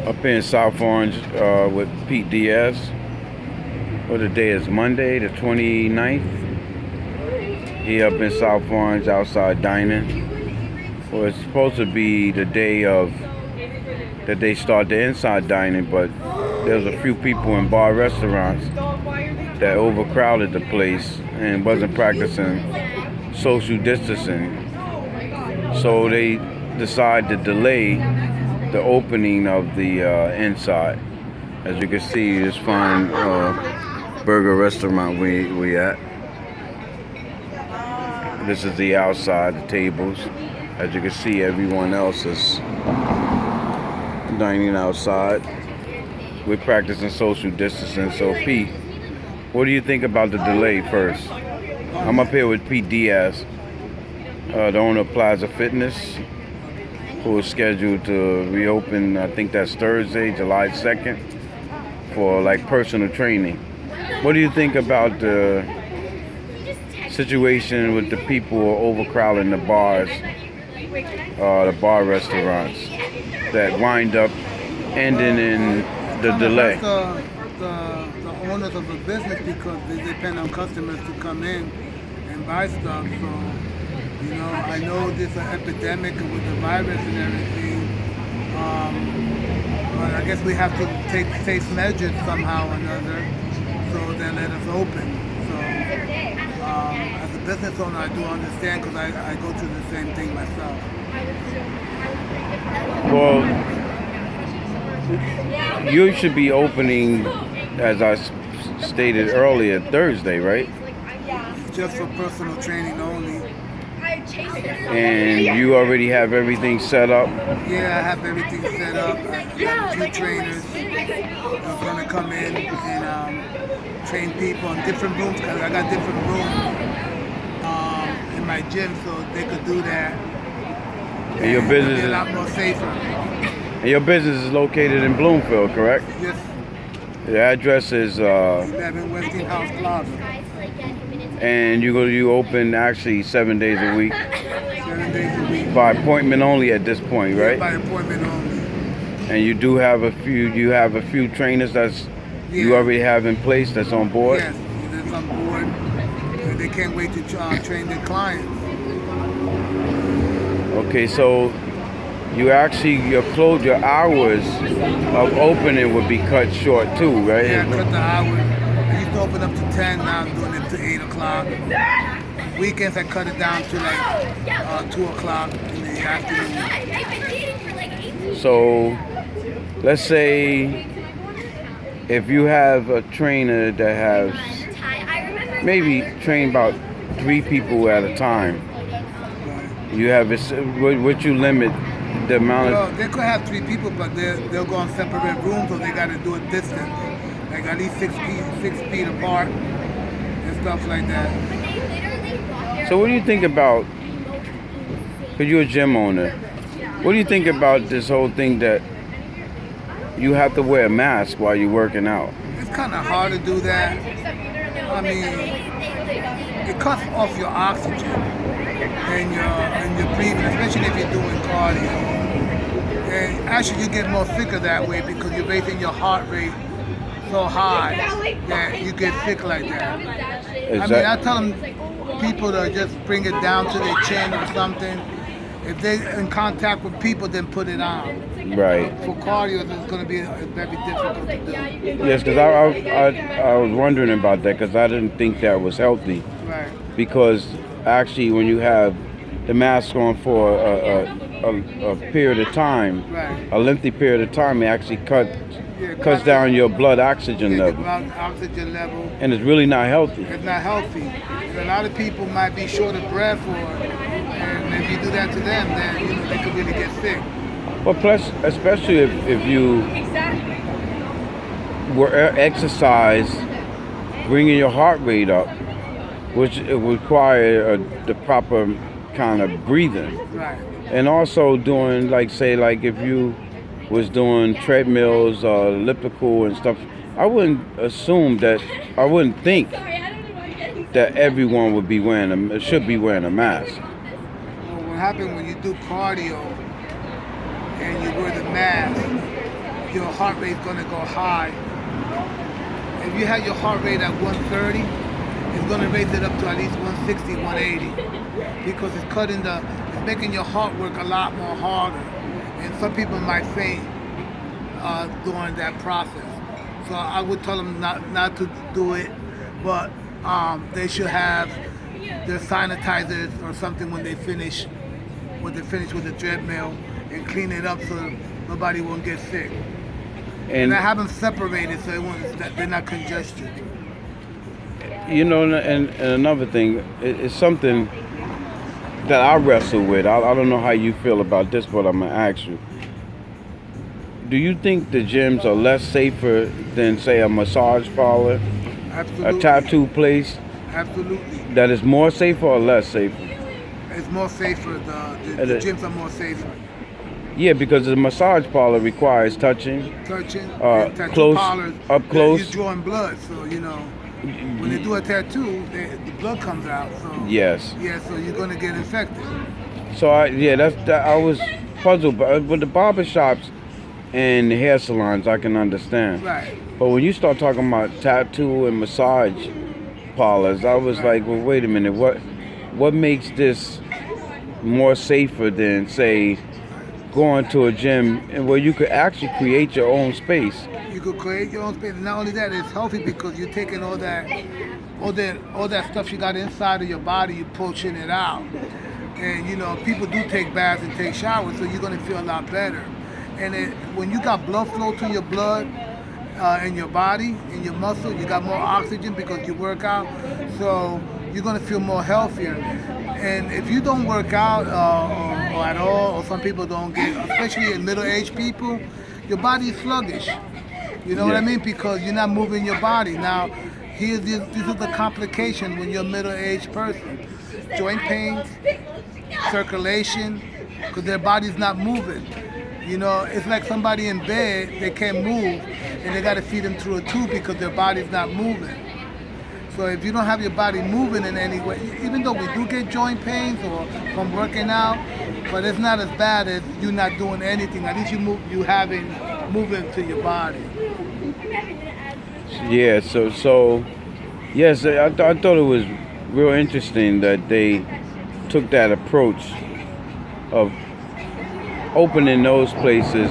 Up in South Orange with Pete Diaz. Well, the day is Monday, the 29th. He up in South Orange outside dining. Well, it's supposed to be the day of that they start the inside dining, but there's a few people in bar restaurants that overcrowded the place and wasn't practicing social distancing. So they decided to delay the opening of the inside. As you can see, this fine burger restaurant we at. This is the outside, the tables. As you can see, everyone else is dining outside. We're practicing social distancing. So Pete, what do you think about the delay first? I'm up here with Pete Diaz, the owner of Plaza Fitness, who is scheduled to reopen, I think that's Thursday, July 2nd, for like personal training. What do you think about the situation with the people overcrowding the bars, the bar restaurants, that wind up ending in the delay? The owners of a business, because they depend on customers to come in and buy stuff. So, I know there's an epidemic with the virus and everything, but I guess we have to take safe measures somehow or another, so they let us open. So, as a business owner, I do understand, because I go through the same thing myself. Well, you should be opening, as I stated earlier, Thursday, right? It's just for personal training only. And you already have everything set up? Yeah, I have everything set up. I have a few trainers that's going to come in and train people in different rooms, because I got different rooms in my gym, so they could do that. And your business be a is lot more safer. And your business is located in Bloomfield, correct? Yes. The address is 11 Westinghouse Plaza. And you open actually 7 days a week? 7 days a week. By appointment only at this point, right? By appointment only. And you do have a few trainers you already have in place that's on board? Yes, that's on board. And they can't wait to train their clients. Okay, so your hours of opening would be cut short too, right? Yeah, cut the hours. I used to open up to 10, now I'm doing it to 8 o'clock. Weekends I cut it down to like 2 o'clock in the afternoon. So let's say if you have a trainer that has maybe train about 3 people at a time, would you limit the amount of... Well, they could have 3 people, but they'll go in separate rooms, or they got to do a distance, like at least 6 feet apart and stuff like that. So what do you think about, because you're a gym owner, what do you think about this whole thing that you have to wear a mask while you're working out? It's kind of hard to do that. I mean, it cuts off your oxygen and your breathing, especially if you're doing cardio. And actually, you get more sicker that way, because you're raising your heart rate so high that you get sick like that. I tell them people to just bring it down to their chin or something. If they're in contact with people, then put it on. Right. For cardio, it's going to be very difficult to do. Yes, because I was wondering about that, because I didn't think that was healthy. Right. Because actually, when you have the mask on for a period of time, right, a lengthy period of time, it actually cuts down your blood oxygen level. Oxygen level. And it's really not healthy. It's not healthy. And a lot of people might be short of breath, and if you do that to them, then they could really get sick. Well, plus, especially if you were exercise, bringing your heart rate up, which it require the proper kind of breathing. Right. And also doing, if you was doing treadmills or elliptical and stuff, I wouldn't think that everyone should be wearing a mask. Well, what happens when you do cardio and you wear the mask, your heart rate's gonna go high. If you have your heart rate at 130, it's gonna raise it up to at least 160, 180, because it's making your heart work a lot more harder. And some people might faint during that process. So I would tell them not to do it, but they should have their sanitizers or something when they finish with the treadmill, and clean it up so nobody won't get sick. And I have them separated so they're not congested. You know, and another thing, it's something that I wrestle with. I don't know how you feel about this, but I'm gonna ask you. Do you think the gyms are less safer than, say, a massage parlor, Absolutely. a tattoo place? Absolutely. That is more safer or less safer? It's more safer. The gyms are more safer. Yeah, because the massage parlor requires touching, and tattoo close, parlors, up close. You're drawing blood, so you know when they do a tattoo, the blood comes out. So Yes. yeah, so you're gonna get infected. So I was puzzled, but with the barber shops and the hair salons, I can understand. Right. But when you start talking about tattoo and massage parlors, I was like, well, wait a minute, what makes this more safer than, say, going to a gym and where you could actually create your own space? You could create your own space. And not only that, it's healthy because you're taking all that stuff you got inside of your body, you're pushing it out. And you know, people do take baths and take showers, so you're gonna feel a lot better. And when you got blood flow to your blood in your body, in your muscle, you got more oxygen because you work out, so you're gonna feel more healthier. And if you don't work out or at all, or some people don't get, especially in middle-aged people, your body is sluggish. You know what I mean? Because you're not moving your body. Now, this is the complication when you're a middle-aged person. Joint pains, circulation, because their body's not moving. You know, it's like somebody in bed, they can't move, and they got to feed them through a tube because their body's not moving. So if you don't have your body moving in any way, even though we do get joint pains or from working out, but it's not as bad as you not doing anything. At least you having movement to your body. Yeah, so yes, I thought it was real interesting that they took that approach of opening those places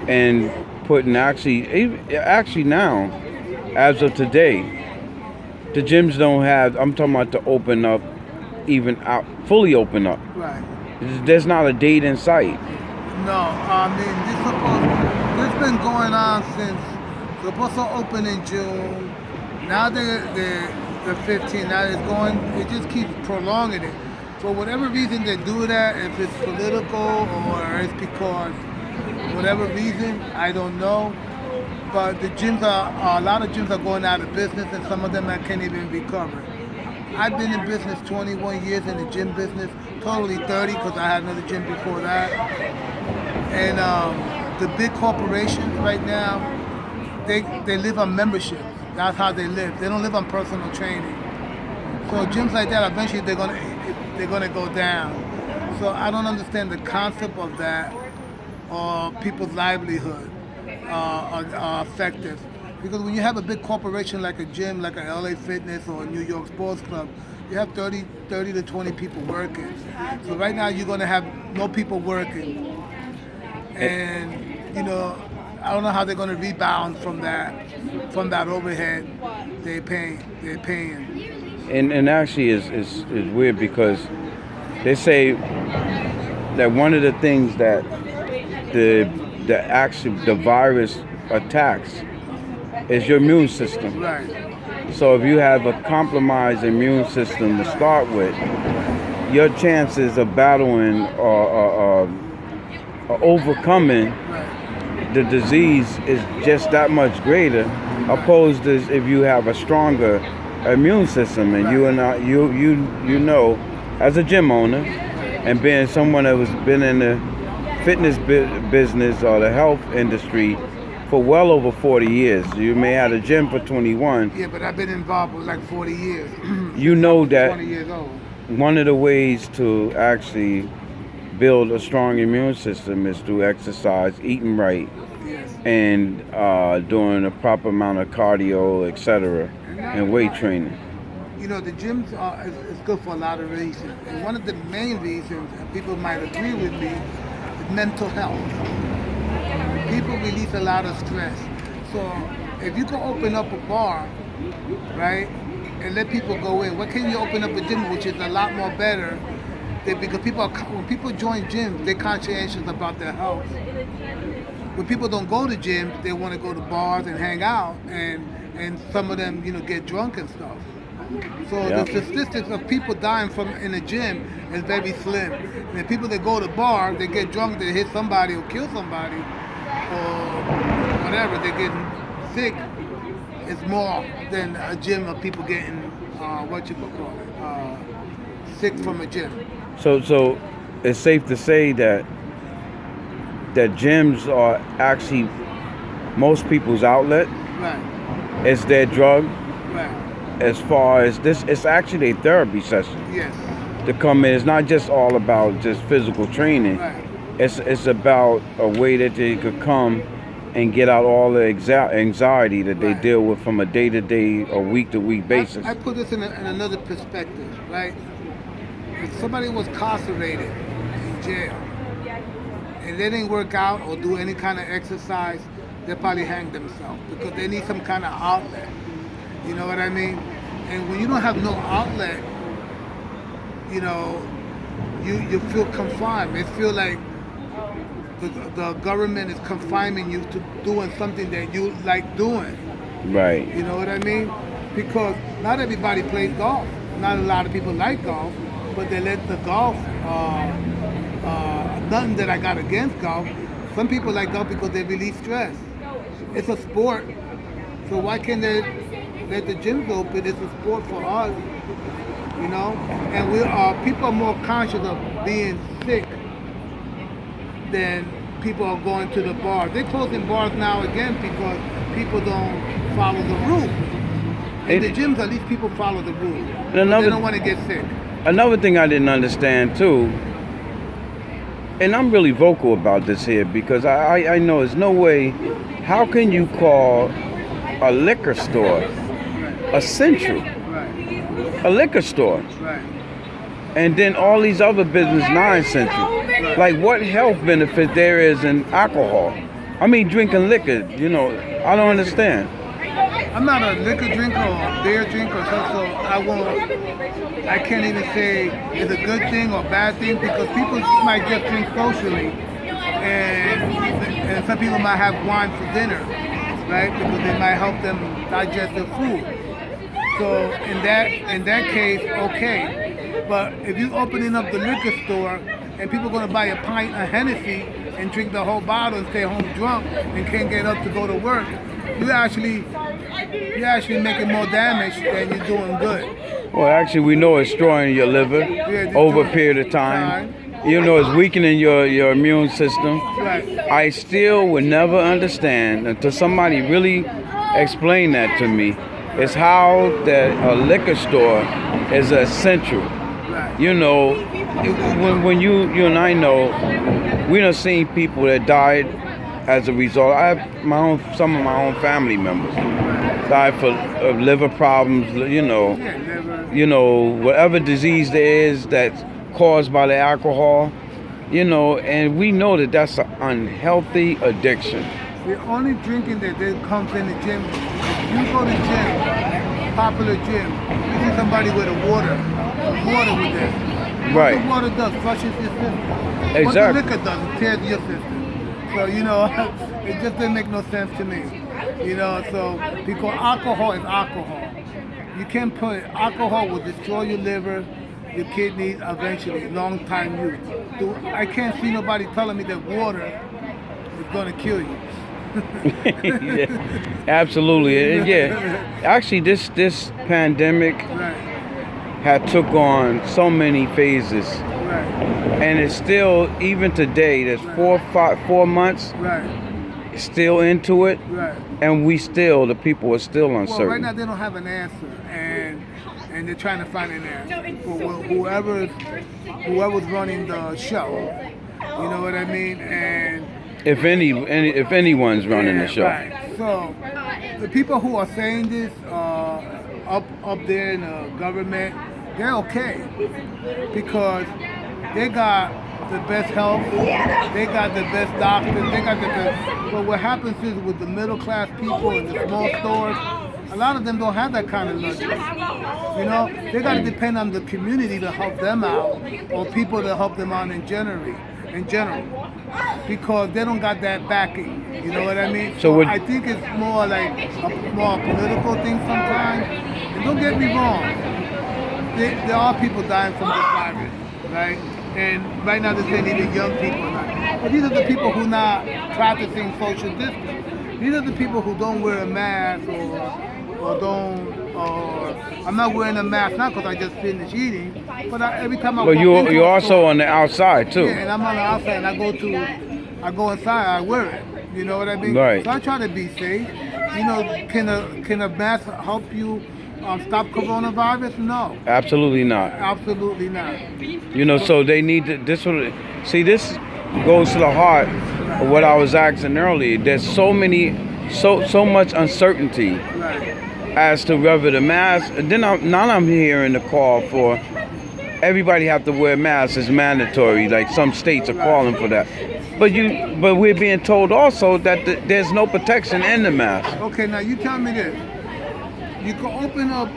and putting actually now, as of today, the gyms don't have, I'm talking about to open up, even out, fully open up. Right. There's not a date in sight. No, I mean, this been going on since, supposed to open in June. Now they're 15, now it's going, it just keeps prolonging it. For whatever reason they do that, if it's political or it's because whatever reason, I don't know. But the gyms a lot of gyms are going out of business, and some of them I can't even recover. I've been in business 21 years in the gym business, totally 30 because I had another gym before that. And the big corporations right now, they live on membership. That's how they live. They don't live on personal training. So gyms like that, eventually they're gonna go down. So I don't understand the concept of that or people's livelihood are effective. Because when you have a big corporation like a gym, like a LA Fitness or a New York Sports Club, you have 30 to 20 people working. So right now you're gonna have no people working. And you know, I don't know how they're gonna rebound from that overhead they're paying. And actually it's weird because they say that one of the things that the virus attacks is your immune system. Right. So if you have a compromised immune system to start with, your chances of battling or overcoming the disease is just that much greater, opposed to if you have a stronger immune system. And you know, as a gym owner and being someone that was been in the fitness business or the health industry for well over 40 years. You may have a gym for 21. Yeah, but I've been involved with like 40 years. You know that 20 years old. One of the ways to actually build a strong immune system is through exercise, eating right, Yes. and doing a proper amount of cardio, etc., and weight training. You know, the gyms is good for a lot of reasons. And one of the main reasons, and people might agree with me, is mental health. People release a lot of stress. So if you can open up a bar, right, and let people go in, what can you open up a gym, which is a lot more better? Because when people join gyms, they're conscientious about their health. When people don't go to gyms, they want to go to bars and hang out, and some of them, get drunk and stuff. So Yeah. the statistics of people dying from in a gym is very slim. And the people that go to bars, they get drunk, they hit somebody or kill somebody, or whatever, they're getting sick. It's more than a gym of people getting sick from a gym. So it's safe to say that gyms are actually most people's outlet. Right, It's their drug. right, As far as this, it's actually a therapy session yes, to come in. It's not just all about just physical training. right. It's about a way that they could come and get out all the anxiety that they Right. deal with from a day-to-day or week-to-week basis. I put this in another perspective, right? If somebody was incarcerated in jail and they didn't work out or do any kind of exercise, they probably hang themselves because they need some kind of outlet. You know what I mean? And when you don't have no outlet, you feel confined. It feel like the government is confining you to doing something that you like doing. Right. You know what I mean? Because not everybody plays golf. Not a lot of people like golf, but they let the golf. Nothing that I got against golf. Some people like golf because they release stress. It's a sport, so why can't they let the gyms open? It's a sport for us, And people are more conscious of being sick than people are going to the bars. They're closing bars now again because people don't follow the rules. In the gyms, at least people follow the rules. They don't want to get sick. Another thing I didn't understand too, and I'm really vocal about this here because I know there's no way. How can you call a liquor store a central, Right, a liquor store, right. and then all these other business non-central? Like, what health benefit there is in alcohol? I mean, drinking liquor. I don't understand. I'm not a liquor drinker or a beer drinker, so I can't even say it's a good thing or bad thing because people might just drink socially, and some people might have wine for dinner, right? Because it might help them digest their food. So in that case, okay. But if you're opening up the liquor store and people are going to buy a pint of Hennessy and drink the whole bottle and stay home drunk and can't get up to go to work, you're actually making more damage than you're doing good. Well, actually, we know it's destroying your liver over a period of time. It's weakening your immune system. Right. I still would never understand until somebody really explained that to me. Is how that a liquor store is essential. Right. When you and I know, we done seen people that died as a result. I have some of my own family members died of liver problems. Whatever disease there is that's caused by the alcohol. And we know that that's an unhealthy addiction. The only drinking that comes in the gym, if you go to gym, popular gym, you see somebody with water with them. Right. What the water does, flushes your system. Exactly. What the liquor does, it tears your system. So, it just didn't make no sense to me. So, because alcohol is alcohol. You can't alcohol will destroy your liver, your kidneys, eventually, long time use. I can't see nobody telling me that water is going to kill you. Yeah, absolutely. And actually, this pandemic Right. had took on so many phases, Right. and it's still, even today, there's 4 months Right. still into it, Right. and the people are still Well, uncertain. right now they don't have an answer, and they're trying to find an answer for whoever's running the show. You know what I mean? And if if anyone's running the show. Right. So the people who are saying this up there in the government, they're okay because they got the best health, they got the best doctors, they got the best. But what happens is with the middle class people in the small stores, a lot of them don't have that kind of luxury. You know, they got to depend on the community to help them out, or people to help them out in general, because they don't got that backing. You know what I mean? So I think it's more like a more political thing sometimes. And don't get me wrong, there are people dying from this virus, right? And right now they're saying even young people. But these are the people who not practicing social distance. These are the people who don't wear a mask or I'm not wearing a mask now because I just finished eating. But every time I But walk you're also on the outside too. yeah, and I'm on the outside and I go inside, I wear it. You know what I mean? Right. So I try to be safe. You know, can a mask help you stop coronavirus? No. Absolutely not. Absolutely not. You know, so they need to. This goes to the heart of what I was asking earlier. There's so much uncertainty Right. as to whether the mask. Then I'm hearing the call for everybody have to wear masks. It's mandatory. Like some states are calling for that. But we're being told also that there's no protection in the mask. Okay, now you tell me this. You can open up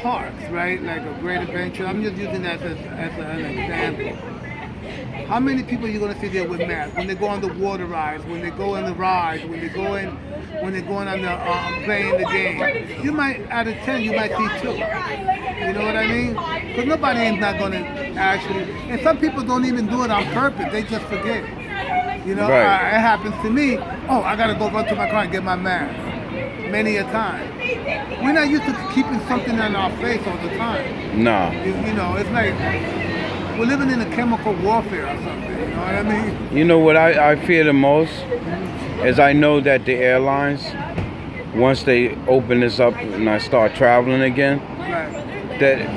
parks, right? Like a Great Adventure. I'm just using that as an example. How many people are you gonna see there with masks when they go on the water rides, when they go on the rides, when they're going on the playing the game? You might, out of 10, you might see 2. You know what I mean? Because nobody is not gonna actually. And some people don't even do it on purpose. They just forget. You know, Right. It happens to me. Oh, I gotta go run to my car and get my mask. Many a time. We're not used to keeping something on our face all the time. No. You know, it's like we're living in a chemical warfare or something. You know what I mean? You know what I fear the most is I know that the airlines, once they open this up and I start traveling again, Right.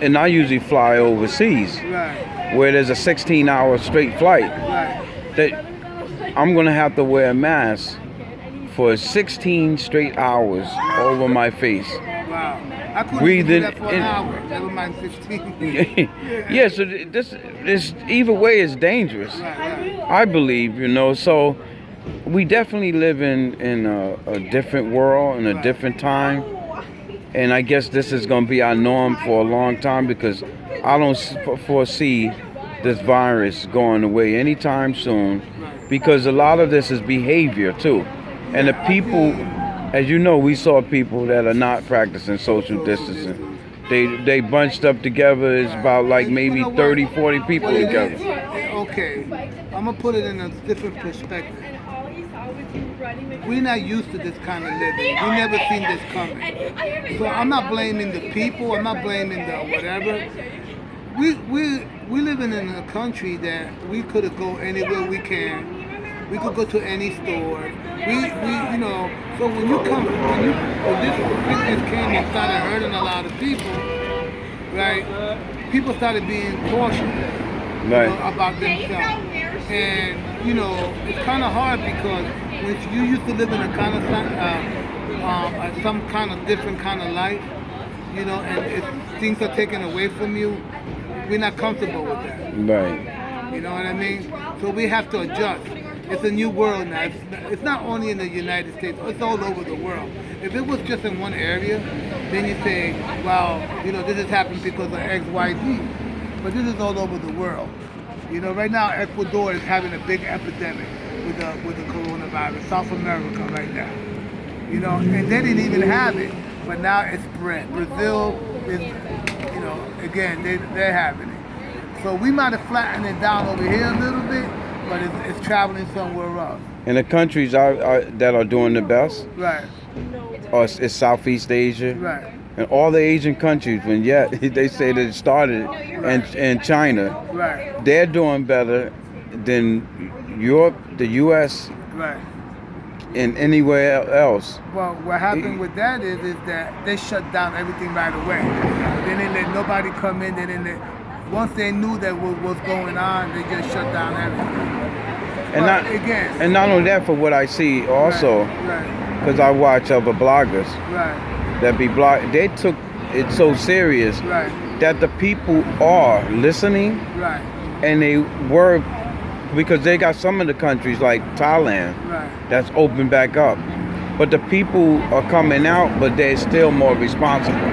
and I usually fly overseas Right. where there's a 16-hour straight flight, Right. that I'm gonna have to wear a mask for 16 straight hours over my face. Wow. I couldn't Breathing do that for an in- hour. Never mind 16. Yeah, so this either way is dangerous. Right. I believe, you know. So we definitely live in a different world, in a different time, and I guess this is going to be our norm for a long time because I don't foresee this virus going away anytime soon, because a lot of this is behavior too, and the people, as you know, we saw people that are not practicing social distancing. They bunched up together. It's about like maybe 30, 40 people Well, it together. is. Okay, I'm gonna put it in a different perspective. We're not used to this kind of living. We never seen this coming. So I'm not blaming the people. I'm not blaming the whatever. We living in a country that we could go anywhere we can. We could go to any store. We you know. So when this sickness came and started hurting a lot of people, right? People started being cautious. Right. About themselves. And, you know, it's kind of hard because when you used to live in a kind of some kind of different kind of life, you know, and if things are taken away from you, we're not comfortable with that. Right. You know what I mean? So we have to adjust. It's a new world now. It's not only in the United States, it's all over the world. If it was just in one area, then you say, well, you know, this has happened because of X, Y, Z. But this is all over the world. You know, right now Ecuador is having a big epidemic with the coronavirus. South America right now. You know, and they didn't even have it, but now it's spread. Brazil is, you know, again they're having it. So we might have flattened it down over here a little bit, but it's traveling somewhere else. And the countries that are doing the best, Right. is Southeast Asia. Right. And all the Asian countries, when they say that it started in China, Right. they're doing better than Europe, the U.S., Right. and anywhere else. Well, what happened with that is that they shut down everything right away. They didn't let nobody come in. Once they knew that what was going on, they just shut down everything. And not again, and not only that, for what I see also, right, because I watch other bloggers right, that be they took it so serious right, that the people are listening, right, and they were, because they got some of the countries like Thailand right. that's open back up, but the people are coming out, but they're still more responsible.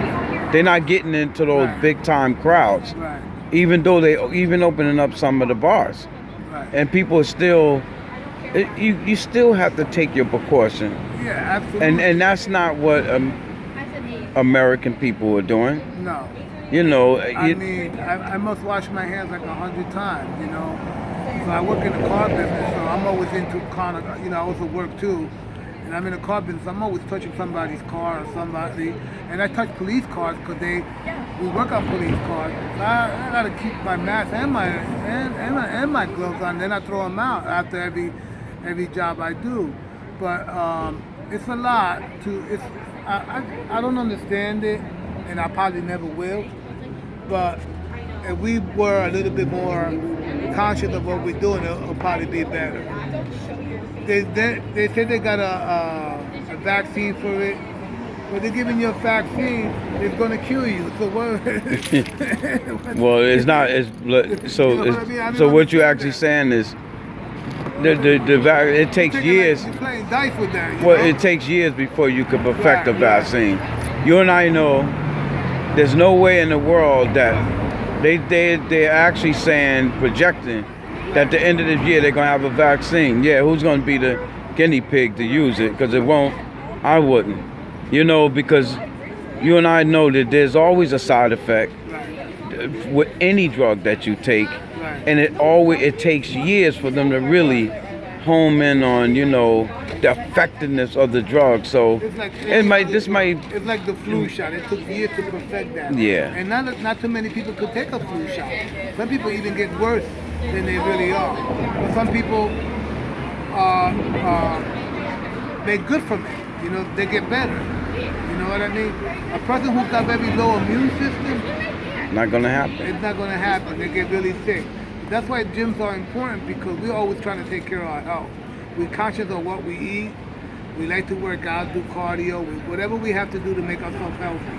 They're not getting into those Right. big time crowds, Right, even though they even opening up some of the bars, right. and people are still. You still have to take your precaution, Yeah, absolutely. and that's not what American people are doing. No. You know, I mean, I must wash my hands like 100 times, you know. So I work in the car business, so I'm always into kind of, you know, I also work too. And I'm in the car business, I'm always touching somebody's car or somebody. And I touch police cars because we work on police cars. So I got to keep my mask and my gloves on, then I throw them out after every job I do. But it's a lot I don't understand it, and I probably never will. But if we were a little bit more conscious of what we're doing, it'll probably be better. They say they got a vaccine for it. But they're giving you a vaccine, it's going to kill you. So what? well, it's not. It's so. You know what I mean? I mean, so what you understand actually that. saying is, it takes years. Like you're playing dice with that. Well, know? it takes years before you can perfect a Right, vaccine. You and I know there's no way in the world that they're actually saying, projecting, that at the end of this year they're gonna have a vaccine. Yeah, who's gonna be the guinea pig to use it? Because it won't. I wouldn't. You know, because you and I know that there's always a side effect Right. with any drug that you take, Right. and it takes years for them to really home in on, you know, the effectiveness of the drug. So It's like this might It's like the flu shot. It took years to perfect that. Yeah. And not too many people could take a flu shot. Some people even get worse than they really are. But some people they're good from it. You know, they get better. You know what I mean? A person who's got very low immune system, not gonna happen. it's not going to happen. They get really sick. That's why gyms are important, because we're always trying to take care of our health. We're conscious of what we eat. We like to work out, do cardio, whatever we have to do to make ourselves healthy.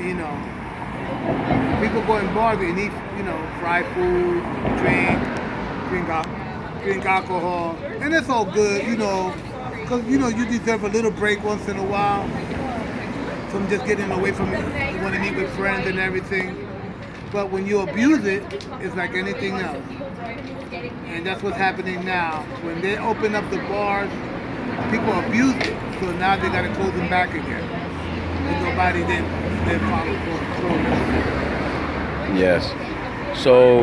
You know, people go in bars and eat, you know, fried food, drink alcohol, and it's all good, you know, because, you know, you deserve a little break once in a while from just getting away from it. You want to meet with friends and everything. But when you abuse it, it's like anything else. And that's what's happening now. When they open up the bars, people abuse it. So now they got to close them back again. And nobody then follow through. Yes. So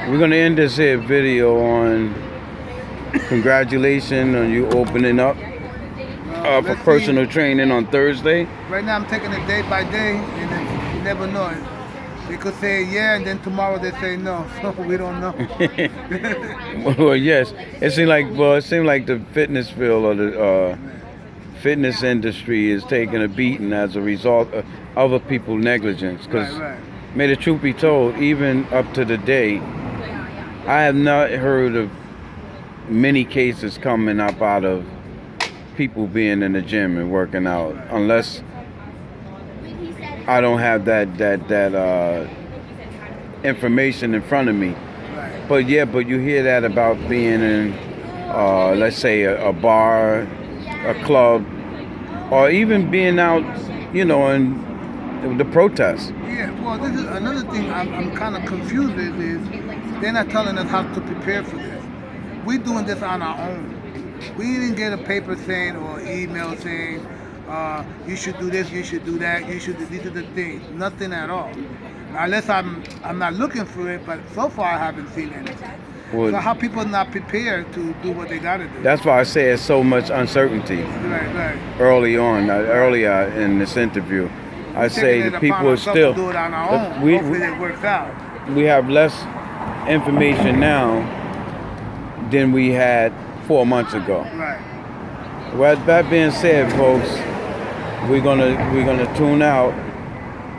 we're gonna end this here video on congratulations on you opening up for Let's personal see. training on Thursday. Right now I'm taking it day by day, and then you never know it. They could say yeah, and then tomorrow they say no. So we don't know. Well, yes. It seemed like the fitness field or the fitness industry is taking a beating as a result of other people's negligence. Because, Right. may the truth be told, even up to the day, I have not heard of many cases coming up out of people being in the gym and working out, unless I don't have that information in front of me. Right. But you hear that about being in, let's say, a bar, a club, or even being out, you know, in the protests. Yeah, well, this is another thing I'm kind of confused with is they're not telling us how to prepare for this. We're doing this on our own. We didn't get a paper saying or email saying, you should do this, you should do that, you should do these are the things. Nothing at all. Unless I'm not looking for it, but so far I haven't seen anything. Well, So how people are not prepared to do what they got to do? that's why I say it's so much uncertainty Right. earlier in this interview. I say Taking the it people upon are ourselves still. to do it on our own. We Hopefully it works out. have less information now than we had 4 months ago. Right. Well, that being said, folks, we're gonna tune out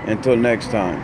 until next time.